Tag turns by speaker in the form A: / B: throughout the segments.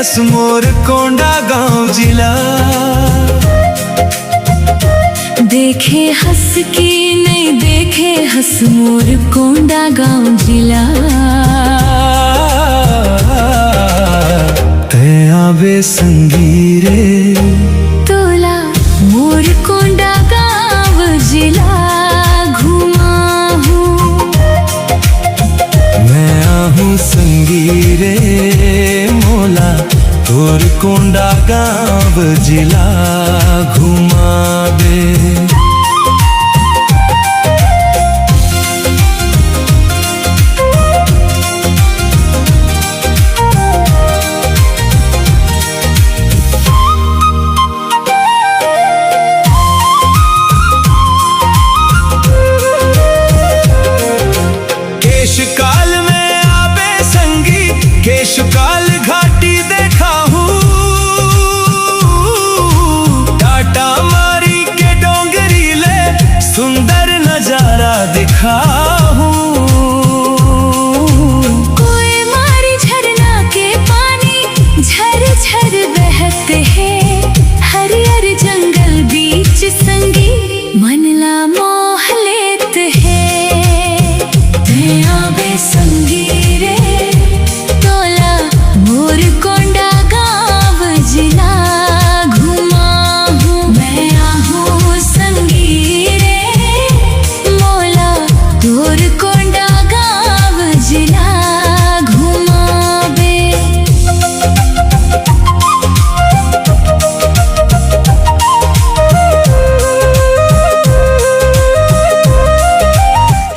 A: हस मोर कोंडा गांव जिला।
B: देखे हस की नहीं देखे हस मोर कोंडा गांव जिला।
A: ते आवे संगीरे
B: तोला मोर कोंडा गांव जिला घुमा हूँ।
A: मैं आहूँ संगीरे मोला तोर कोंडा गांव जिला घुमा दे। केशकाल में आवे संगी केशकाल घाटी देखा हूँ। टाटा मारी के डोंगरी ले सुंदर नजारा दिखा हूँ।
B: कोई मारी झरना के पानी झर झर बहते हैं। हरियर जंगल बीच संगी मनला मोह लेत है। आवे संगी रे तोला मोर कोंडा गांव जिला घुमा हूँ। मैं आहूँ संगी रे मोला तोर कोंडा गांव जिला घुमावे।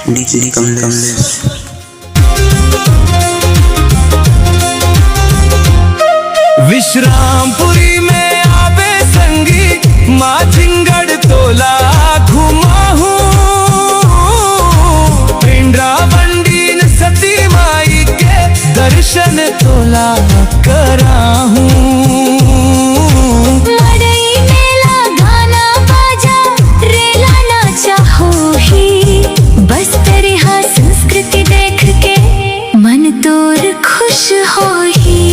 C: डीजे कमलेश।
A: विश्रामपुरी में आवे संगी माँ झिंगड़ तोला घुमा हूँ। पिंडरा बंडीन सती माई के दर्शन तोला करा हूँ।
B: मड़ई मेला गाना बाजा रेला नाचा हो ही। बस तेरी हाँ संस्कृति देख के मन तोर खुश हो ही।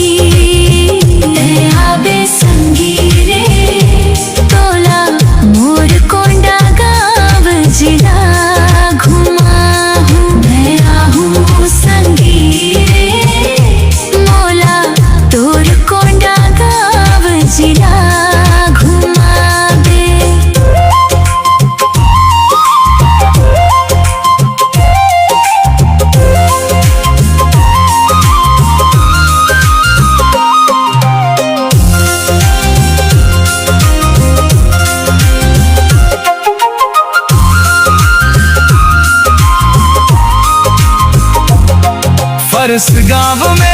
B: आवे संगी रे तोला मोर कोंडा गांव जिला घुमा हूँ। मैं आहूँ संगी रे मोला तोर कोंडा गांव जिला घुमा दे।
A: फरस गांव में